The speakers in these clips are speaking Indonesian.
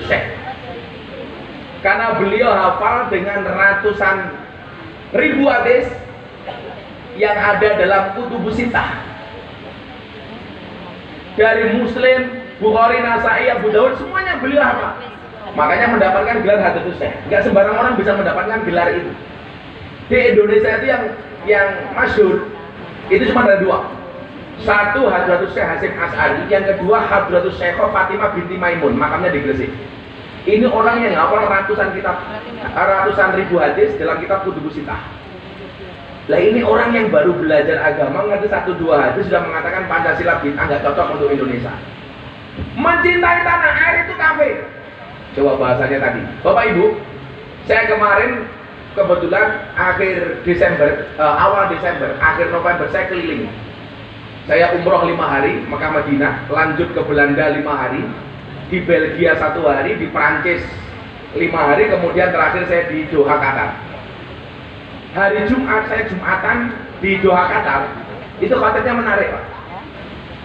Hadratus Syekh. Karena beliau hafal dengan ratusan ribu hadis yang ada dalam kutubus sittah. Dari Muslim, Bukhari, Nasai, Abu Daud, semuanya beliau hafal. Makanya mendapatkan gelar Hadratus Syekh. Enggak sembarang orang bisa mendapatkan gelar itu. Di Indonesia itu yang masyhur itu cuma ada dua. Satu Hadratus Syekh Hasyim Asy'ari, yang kedua Hadratus Syekh Fatimah binti Maimun, makamnya di Gresik. Ini orang yang hafal ratusan ribu hadis dalam kitab kutubus sittah. Lah ini orang yang baru belajar agama, ngerti 1-2 hadis sudah mengatakan Pancasila bid'ah, nggak cocok untuk Indonesia. Mencintai tanah air itu kafir. Coba bahasanya tadi. Bapak Ibu, saya kemarin kebetulan akhir Desember, awal Desember, akhir November saya keliling. Saya umroh 5 hari, Mekah Madinah, lanjut ke Belanda 5 hari, di Belgia 1 hari, di Prancis 5 hari, kemudian terakhir saya di Doha, Qatar. Hari Jumat saya Jumatan di Doha, Qatar. Itu konsepnya menarik, Pak.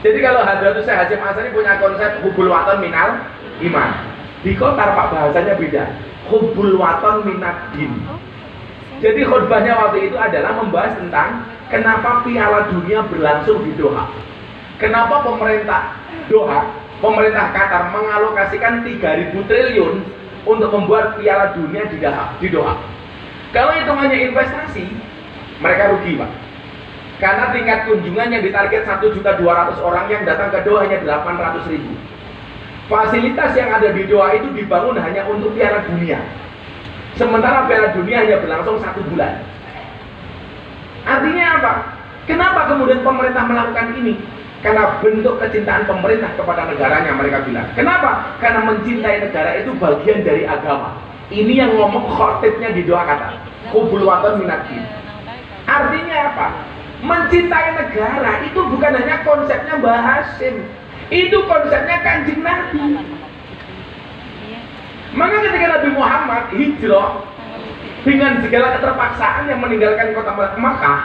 Jadi kalau Hadratus Syekh Hasyim Asy'ari punya konsep hubbul waton minal iman. Di Qatar Pak bahasanya beda. Hubbul waton minad din. Jadi khutbahnya waktu itu adalah membahas tentang kenapa Piala Dunia berlangsung di Doha. Kenapa pemerintah Doha, pemerintah Qatar mengalokasikan 3.000 triliun untuk membuat Piala Dunia di Doha. Kalau hitungannya investasi, mereka rugi, Pak. Karena tingkat kunjungan yang ditarget 1.200.000 orang, yang datang ke Doha hanya 800.000. Fasilitas yang ada di Doha itu dibangun hanya untuk Piala Dunia. Sementara Piala Dunia hanya berlangsung 1 bulan. Artinya apa? Kenapa kemudian pemerintah melakukan ini? Karena bentuk kecintaan pemerintah kepada negaranya, mereka bilang. Kenapa? Karena mencintai negara itu bagian dari agama. Ini yang ngomong khotibnya di Doha Qatar. Hubbul waton minad din. Artinya apa? Mencintai negara itu bukan hanya konsepnya Mbah Hasyim. Itu konsepnya Kanjeng Nabi. Maka ketika Nabi Muhammad hijrah dengan segala keterpaksaan yang meninggalkan kota Makkah,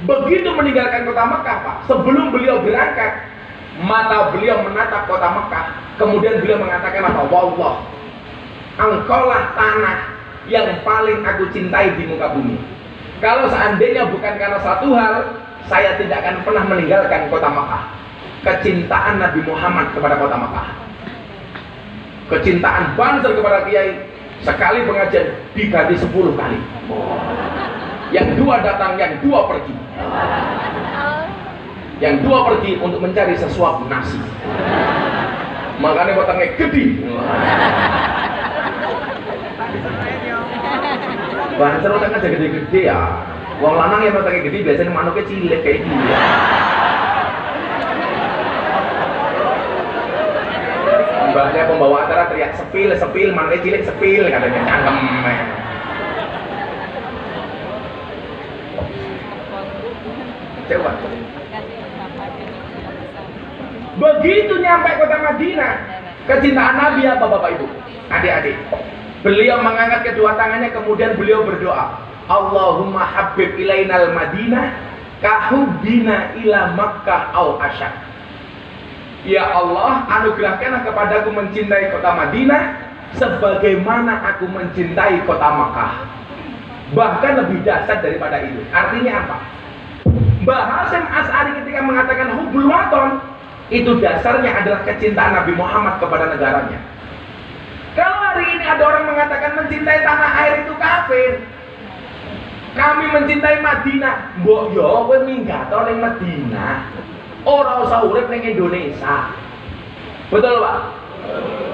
begitu meninggalkan kota Makkah, Pak, sebelum beliau berangkat, mata beliau menatap kota Makkah, kemudian beliau mengatakan apa? Wallah, engkaulah tanah yang paling aku cintai di muka bumi. Kalau seandainya bukan karena satu hal, saya tidak akan pernah meninggalkan kota Makkah. Kecintaan Nabi Muhammad kepada kota Makkah. Kecintaan Banser kepada Kiai, sekali pengajian diganti 10 kali. Yang 2 datang, yang 2 pergi. Yang 2 pergi untuk mencari sesuap nasi. Makanya potongnya gede. Banser utang aja gede-gede ya. Wong lanang yang utangnya gede biasanya manuknya cilik kayak gini. Mbaknya pembawa acara teriak sepil, manuknya cilik sepil, katanya cangkem. Coba. Begitu nyampe kota Madinah, kecintaan Nabi apa Bapak Ibu? Adik-adik. Beliau mengangkat kedua tangannya, kemudian beliau berdoa, Allahumma habib ilainal Madinah kahubbina ila Makkah au asyad. Ya Allah, anugerahkanlah kepadaku mencintai kota Madinah sebagaimana aku mencintai kota Makkah. Bahkan lebih dahsyat daripada itu. Artinya apa? Mbah Hasyim Asy'ari ketika mengatakan hubbul waton, itu dasarnya adalah kecintaan Nabi Muhammad kepada negaranya. Kalau hari ini ada orang mengatakan mencintai tanah air itu kafir, kami mencintai Madinah, mbok yo kowe minggat ning Madinah, ora usah urip ning Indonesia. Betul, Pak?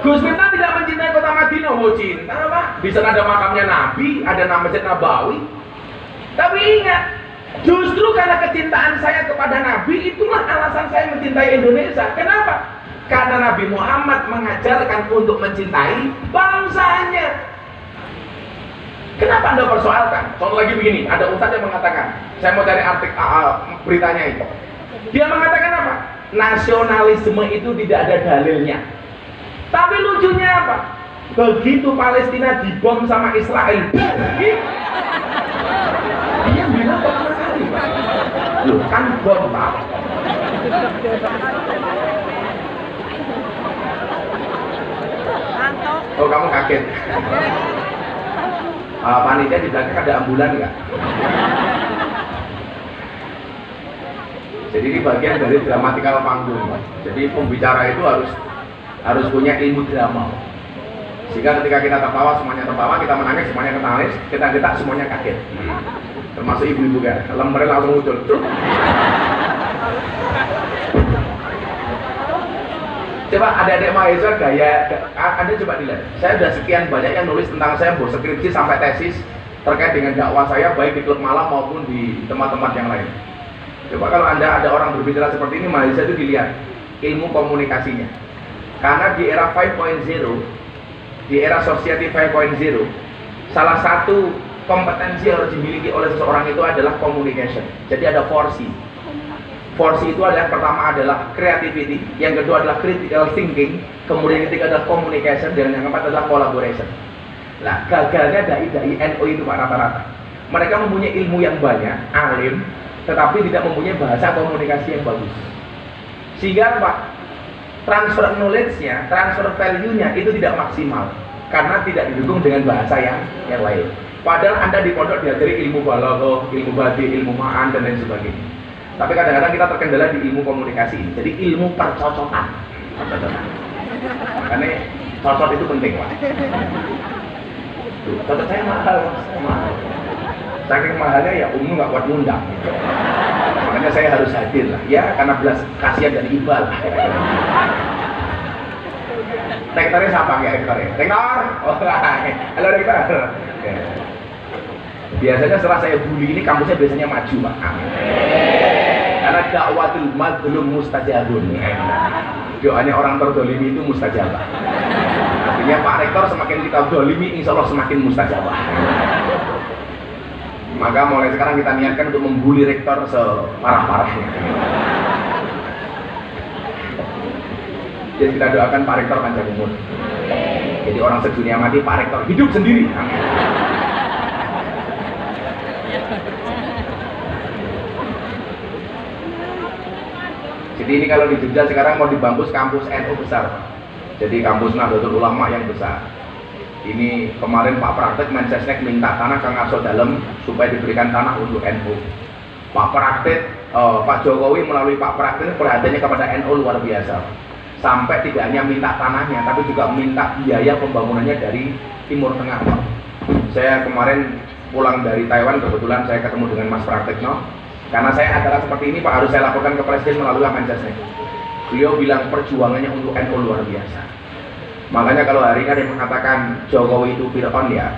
Gus Miftah tidak mencintai kota Madinah, cinta, Pak. Di sana ada makamnya Nabi, ada Masjid Nabawi. Tapi ingat, justru karena kecintaan saya kepada Nabi, itulah alasan saya mencintai Indonesia. Kenapa? Karena Nabi Muhammad mengajarkan untuk mencintai bangsanya. Kenapa Anda persoalkan? Contoh lagi begini, ada ustadz yang mengatakan, saya mau cari artikel beritanya itu. Dia mengatakan apa? Nasionalisme itu tidak ada dalilnya. Tapi lucunya apa? Begitu Palestina dibom sama Israel, dia bilang pertama kali, Pak. Loh, kan bom, Pak. Oh, kamu kaget. Panitia di belakang ada ambulan nggak? Jadi ini bagian dari dramatikal panggung, Pak. Jadi pembicara itu harus punya ilmu drama. Sehingga ketika kita tertawa semuanya tertawa, kita menangis semuanya menangis, kita semuanya kaget. Termasuk ibu-ibu kan, lembaran langsung muncul. Coba adik-adik mahasiswa gaya, Anda coba dilihat. Saya sudah sekian banyak yang nulis tentang saya, buat skripsi sampai tesis terkait dengan dakwah saya, baik di klub malam maupun di tempat-tempat yang lain. Coba kalau Anda ada orang berbicara seperti ini, mahasiswa itu dilihat ilmu komunikasinya. Karena di era 5.0, di era society 5.0, salah satu kompetensi yang harus dimiliki oleh seseorang itu adalah communication. Jadi ada 4C. 4C itu adalah, pertama adalah creativity, yang kedua adalah critical thinking, kemudian yang ketiga adalah communication, dan yang keempat adalah collaboration. Nah, gagalnya dai-dai NU itu Pak rata-rata. Mereka mempunyai ilmu yang banyak, alim, tetapi tidak mempunyai bahasa komunikasi yang bagus. Sehingga Pak, transfer knowledge-nya, transfer value-nya itu tidak maksimal karena tidak didukung dengan bahasa yang lain. Padahal Anda di pondok diajari ilmu balaghah, ilmu badi, ilmu ma'an dan lain sebagainya. Tapi kadang-kadang kita terkendala di ilmu komunikasi ini. Jadi ilmu percocotan. Makanya cocot itu penting, Pak. Tuh, cocot saya mahal. Saking mahalnya ya umum nggak kuat ngundang gitu. Makanya saya harus hadir lah ya, karena belas kasihan dan iba lah. Rektornya siapa ya rektornya? Rektor? Oh, halo rektor. Biasanya setelah saya bully ini kampusnya biasanya maju Pak. Karena dakwatul mazlum mustajabun. Doanya orang terdolimi itu mustajabah. Artinya Pak Rektor semakin kita dolimi, insya Allah semakin mustajabah. Maka mulai sekarang kita niatkan untuk membuli rektor separah-parahnya. Jadi kita doakan Pak Rektor panjang umur. Jadi orang sedunia mati, Pak Rektor hidup sendiri. Jadi ini kalau di Jogja sekarang mau dibangun kampus NU besar. Jadi kampus Nahdlatul Ulama yang besar. Ini kemarin Pak Praktek Mensesnek minta tanah ke Ngaso Dalem supaya diberikan tanah untuk NU. Pak Praktek, Pak Jokowi melalui Pak Praktek perhatiannya kepada NU luar biasa. Sampai tidak hanya minta tanahnya, tapi juga minta biaya pembangunannya dari Timur Tengah, Pak. Saya kemarin pulang dari Taiwan, kebetulan saya ketemu dengan Mas Praktekno. Karena saya adalah seperti ini Pak, harus saya laporkan ke Presiden melalui Mensesnek. Beliau bilang perjuangannya untuk NU luar biasa. Makanya kalau hari ini ada yang mengatakan Jokowi itu Fir'aun ya.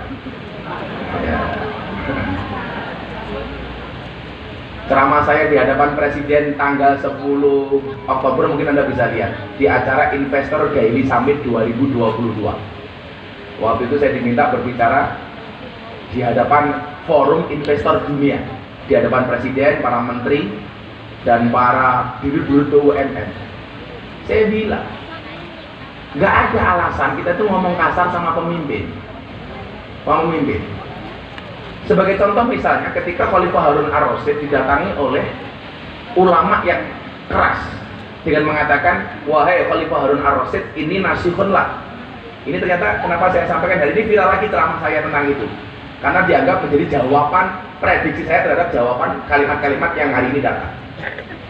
Ceramah saya di hadapan Presiden tanggal 10 Oktober mungkin Anda bisa lihat di acara Investor Daily Summit 2022. Waktu itu saya diminta berbicara di hadapan forum investor dunia, di hadapan Presiden, para menteri, dan para dirut-dirut BUMN. Saya bilang, nggak ada alasan kita tuh ngomong kasar sama pemimpin. Sebagai contoh misalnya ketika Khalifah Harun Ar-Rasyid didatangi oleh ulama yang keras dengan mengatakan, wahai Khalifah Harun Ar-Rasyid, ini nasihun lah. Ini ternyata kenapa saya sampaikan hari ini viral lagi ceramah saya tentang itu, karena dianggap menjadi jawaban prediksi saya terhadap jawaban kalimat-kalimat yang hari ini datang.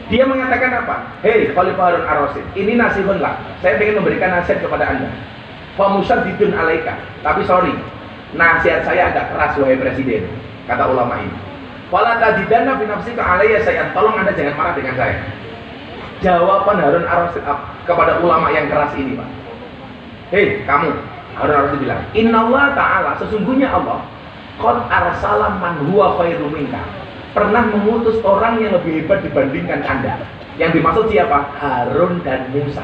Dia mengatakan apa? Hei Khalifah Harun Ar-Rasyid, ini nasihun lah. Saya ingin memberikan nasihat kepada Anda. Famusaddidun alaika. Tapi sorry, nasihat saya agak keras wahai Presiden, kata ulama ini. Fala tajidanna fi nafsika alayya sayyan. Tolong Anda jangan marah dengan saya. Jawaban Harun Ar-Rasyid kepada ulama yang keras ini, Pak. Hei kamu, Harun Ar-Rasyid bilang, Innallaha ta'ala, sesungguhnya Allah qad arsala man huwa khairu minka, pernah mengutus orang yang lebih hebat dibandingkan Anda. Yang dimaksud siapa? Harun dan Musa.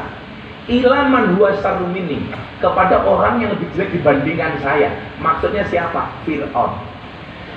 Ila man huwa syarru minni, kepada orang yang lebih jelek dibandingkan saya. Maksudnya siapa? Fir'aun.